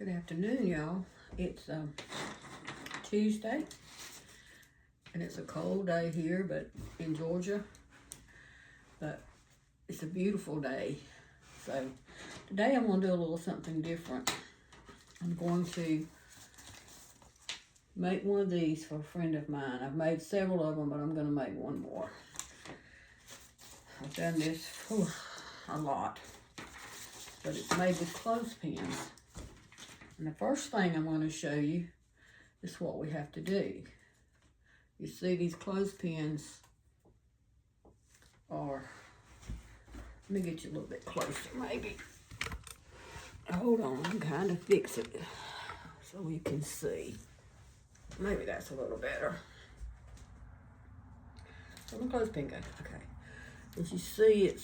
Good afternoon, y'all. It's Tuesday, and it's a cold day here, but in Georgia. But it's a beautiful day. So today I'm going to do a little something different. I'm going to make one of these for a friend of mine. I've made several of them, but I'm going to make one more. I've done this a lot, but it's made with clothespins. And the first thing I'm going to show you is what we have to do. You see these clothespins are, let me get you a little bit closer maybe. Hold on, I'm kind of fix it so you can see. Maybe that's a little better. So my clothespin goes, okay. As you see,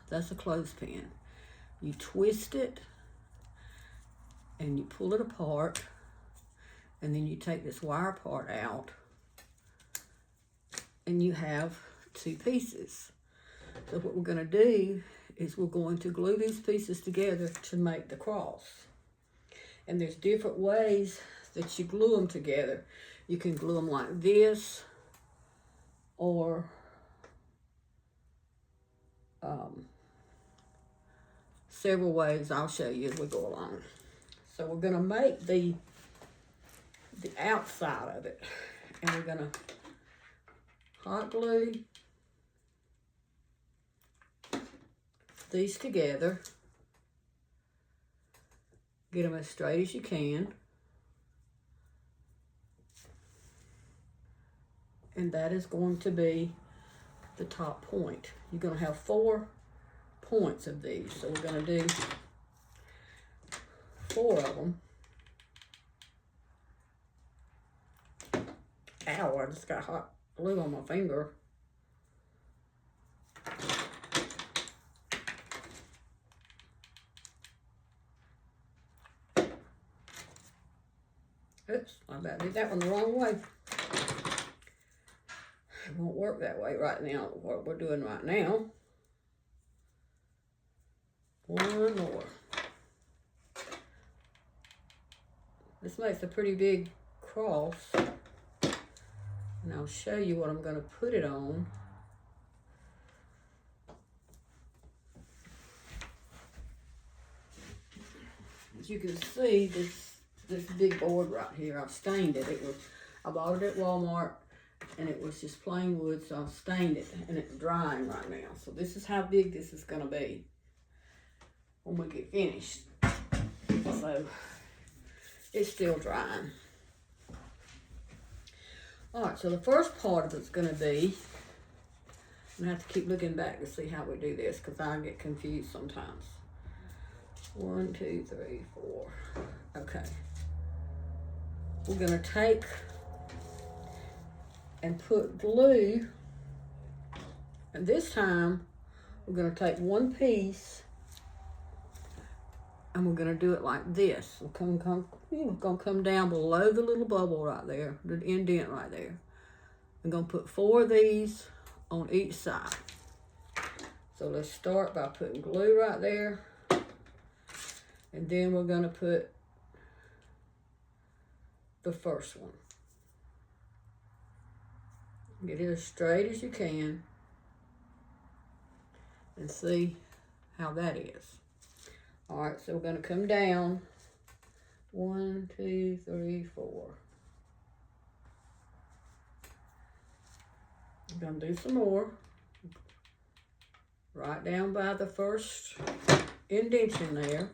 that's a clothespin. You twist it and you pull it apart, and then you take this wire part out and you have two pieces. So what we're going to do is we're going to glue these pieces together to make the cross. And there's different ways that you glue them together. You can glue them like this, or several ways I'll show you as we go along. So we're going to make the outside of it, and we're going to hot glue these together. Get them as straight as you can. And that is going to be the top point. You're going to have 4 points of these. So we're going to do 4 of them. Ow, I just got hot glue on my finger. Oops, I about did that one the wrong way. It won't work that way right now, what we're doing right now. One more. This makes a pretty big cross. And I'll show you what I'm going to put it on. As you can see, this big board right here, I've stained it. I bought it at Walmart, and it was just plain wood, so I've stained it, and it's drying right now. So this is how big this is going to be when we get finished. So it's still drying. Alright, so the first part of it's going to be, I'm going to have to keep looking back to see how we do this, because I get confused sometimes. 1, 2, 3, 4. Okay. We're going to take and put glue, and this time we're going to take one piece and we're going to do it like this. We're going to come down below the little bubble right there, the indent right there. I'm going to put 4 of these on each side. So let's start by putting glue right there, and then we're going to put the first one. Get it as straight as you can and see how that is. All right, so we're going to come down 1, 2, 3, 4. I'm going to do some more. Right down by the first indentation there.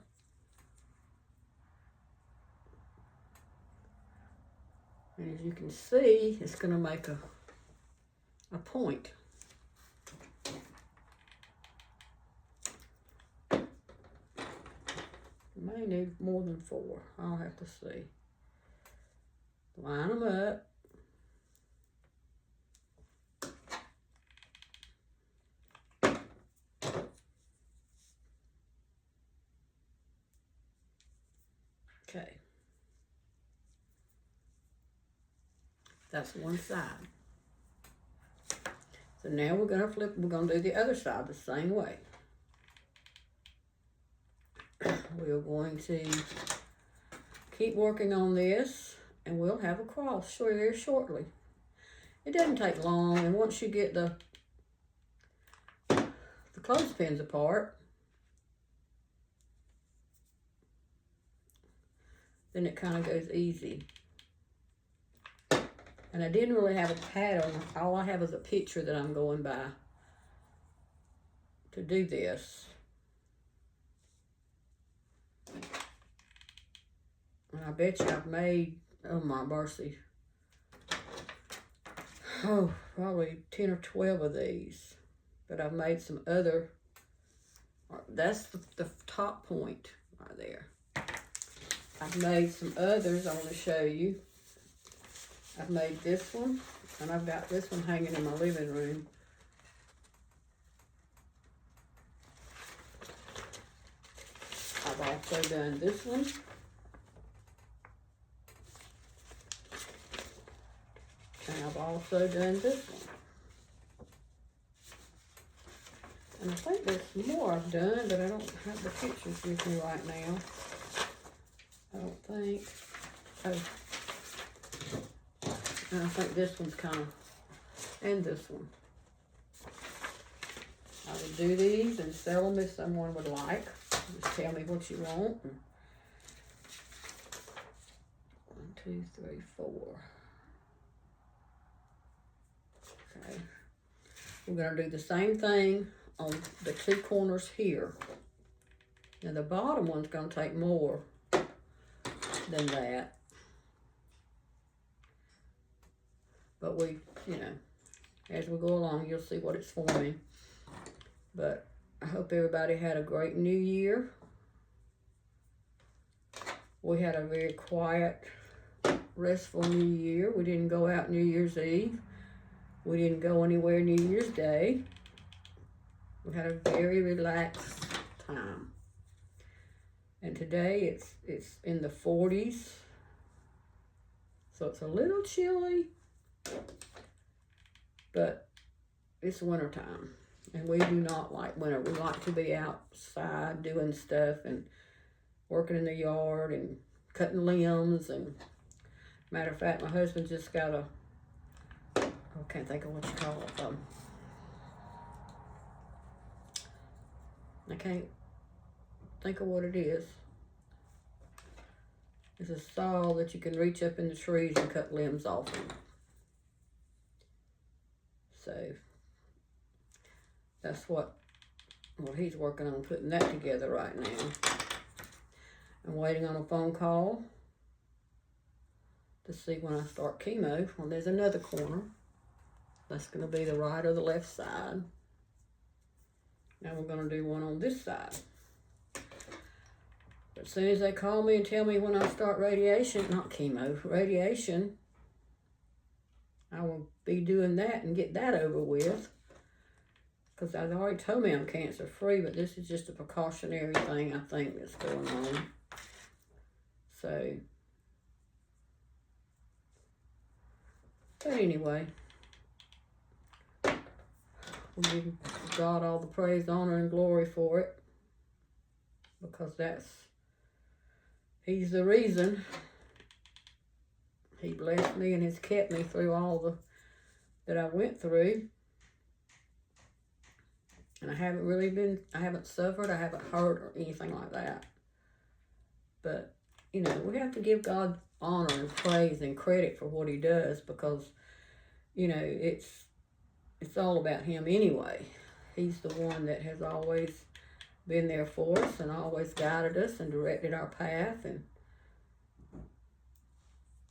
And as you can see, it's going to make a point. May need more than 4. I'll have to see. Line them up. Okay. That's one side. So now we're going to flip, we're going to do the other side the same way. We're going to keep working on this, and we'll have a cross very shortly. It doesn't take long, and once you get the clothespins apart, then it kind of goes easy. And I didn't really have a pattern. All I have is a picture that I'm going by to do this. And I bet you I've made, oh my mercy, oh, probably 10 or 12 of these. But I've made some other, that's the top point right there. I've made some others I want to show you. I've made this one, and I've got this one hanging in my living room. I've also done this one. And I've also done this one. And I think there's more I've done, but I don't have the pictures with me right now. I don't think. Oh. And I think this one's kind of, and this one. I would do these and sell them if someone would like. Just tell me what you want. 1, 2, 3, 4. Okay. We're going to do the same thing on the 2 corners here. Now the bottom one's going to take more than that. But we, you know, as we go along, you'll see what it's forming. But I hope everybody had a great New Year. We had a very quiet, restful New Year. We didn't go out New Year's Eve. We didn't go anywhere New Year's Day. We had a very relaxed time. And today it's in the 40s. So it's a little chilly, but it's winter time. And we do not like winter. We like to be outside doing stuff and working in the yard and cutting limbs. And matter of fact, my husband just got a, I can't think of what you call it. I can't think of what it is. It's a saw that you can reach up in the trees and cut limbs off of. So that's what he's working on, putting that together right now. I'm waiting on a phone call to see when I start chemo. Well, there's another corner. That's going to be the right or the left side. Now we're going to do one on this side. But as soon as they call me and tell me when I start radiation, not chemo, radiation, I will be doing that and get that over with. Because they've already told me I'm cancer free, but this is just a precautionary thing I think that's going on. So, but anyway, we'll give God all the praise, honor, and glory for it. Because He's the reason. He blessed me and has kept me through all that I went through. And I haven't suffered, I haven't hurt or anything like that. But, you know, we have to give God honor and praise and credit for what He does because, you know, it's all about Him anyway. He's the one that has always been there for us and always guided us and directed our path. And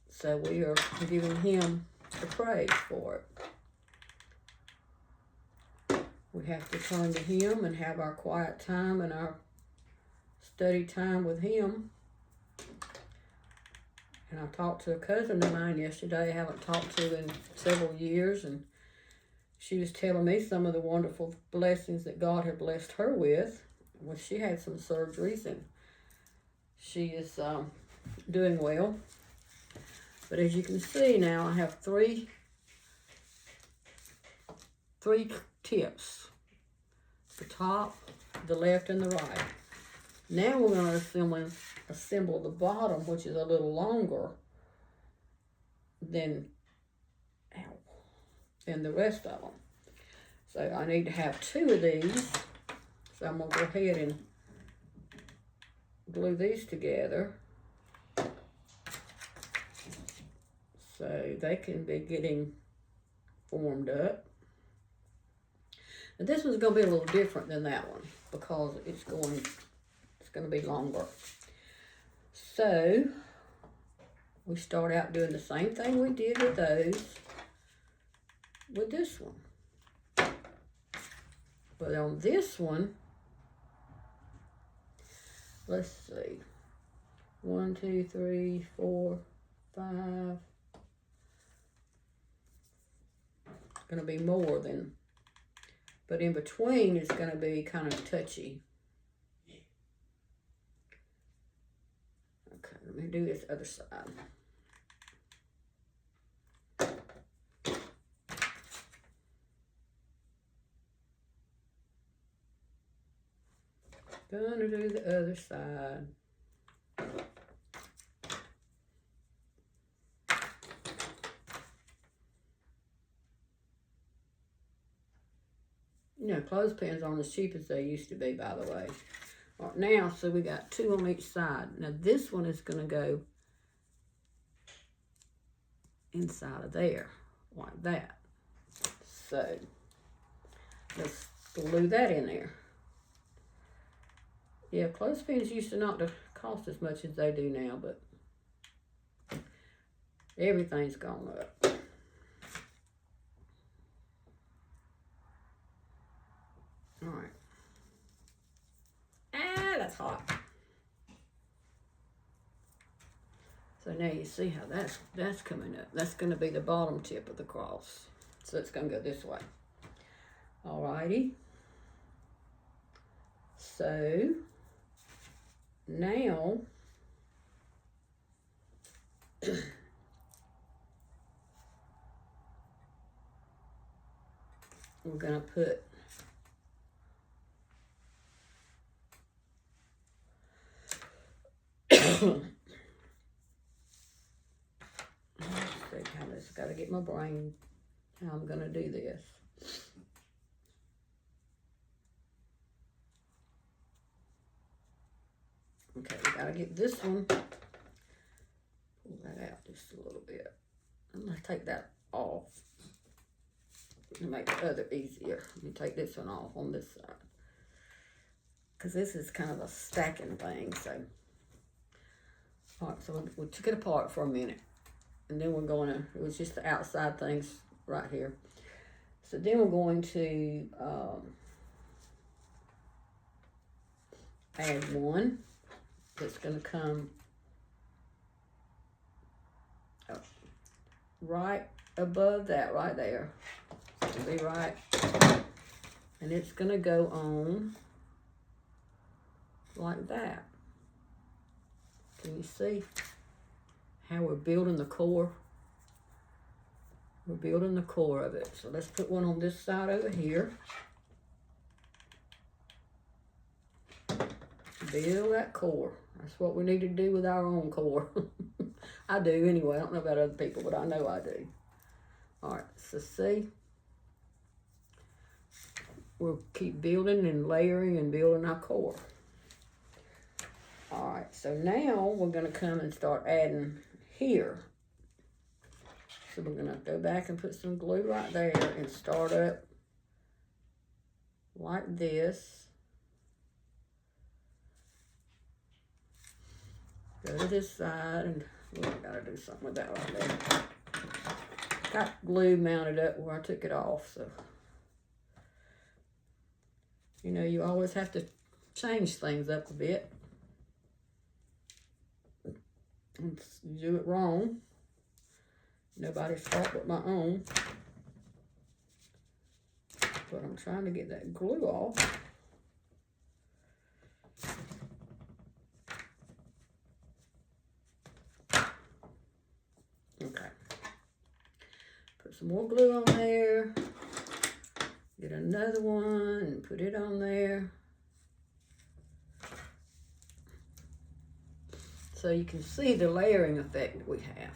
so we are giving Him the praise for it. We have to turn to Him and have our quiet time and our study time with Him. And I talked to a cousin of mine yesterday I haven't talked to in several years, and she was telling me some of the wonderful blessings that God had blessed her with. Well, she had some surgeries and she is doing well. But as you can see now, I have three tips. The top, the left, and the right. Now we're going to assemble the bottom, which is a little longer than the rest of them. So I need to have 2 of these. So I'm going to go ahead and glue these together so they can be getting formed up. And this one's going to be a little different than that one because it's going to be longer. So we start out doing the same thing we did with those with this one. But on this one, let's see, 1, 2, 3, 4, 5. It's going to be more than, but in between it's going to be kind of touchy. Okay, let me do this other side. Gonna do the other side. You know, clothespins aren't as cheap as they used to be, by the way. All right, now, so we got 2 on each side. Now this one is gonna go inside of there, like that. So let's glue that in there. Yeah, clothespins used to not to cost as much as they do now, but everything's gone up. All right. Ah, that's hot. So now you see how that's coming up. That's going to be the bottom tip of the cross. So it's going to go this way. All righty. So now we're going to put I just got to get my brain how I'm going to do this. Okay, we got to get this one. Pull that out just a little bit. I'm going to take that off to make the other easier. Let me take this one off on this side, because this is kind of a stacking thing. So, all right, so we took it apart for a minute. And then we're going to, it was just the outside things right here. So then we're going to add one that's going to come up right above that, right there. It'll be right. And it's going to go on like that. Can you see how we're building the core? We're building the core of it. So let's put one on this side over here. Build that core. That's what we need to do with our own core. I do anyway. I don't know about other people, but I know I do. All right, so see? We'll keep building and layering and building our core. All right, so now we're going to come and start adding here. So we're going to go back and put some glue right there and start up like this. Go to this side, and I got to do something with that right there. Got glue mounted up where I took it off, so you know, you always have to change things up a bit. And do it wrong. Nobody's fault but my own. But I'm trying to get that glue off. Okay. Put some more glue on there. Get another one and put it on there. So you can see the layering effect that we have.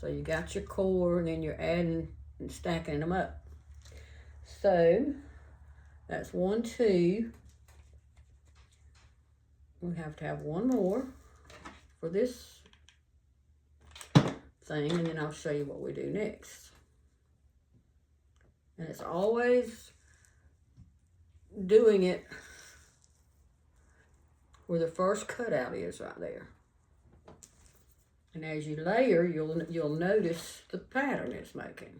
So you got your core, and then you're adding and stacking them up. So that's 1, 2. We have to have one more for this thing, and then I'll show you what we do next. And it's always doing it where the first cutout is right there. And as you layer, you'll notice the pattern it's making.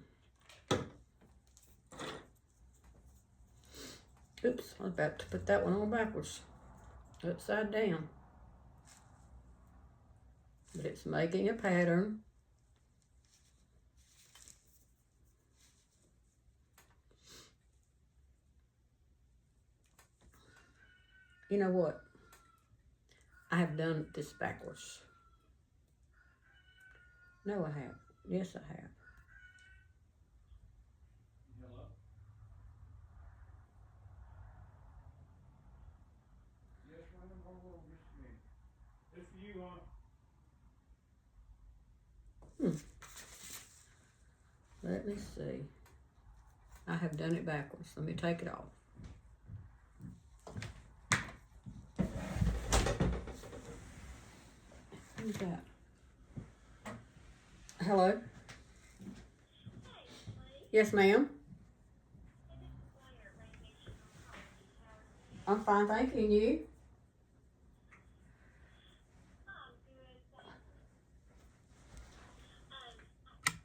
Oops, I was about to put that one on backwards, upside down. But it's making a pattern. You know what? I have done this backwards. No, I have. Yes, I have. Hello? Yes, ma'am. Hold on just a minute. This for you, hon. Let me see. I have done it backwards. Let me take it off. Who's that? Hello? Yes, ma'am. I'm fine, thank you. And you?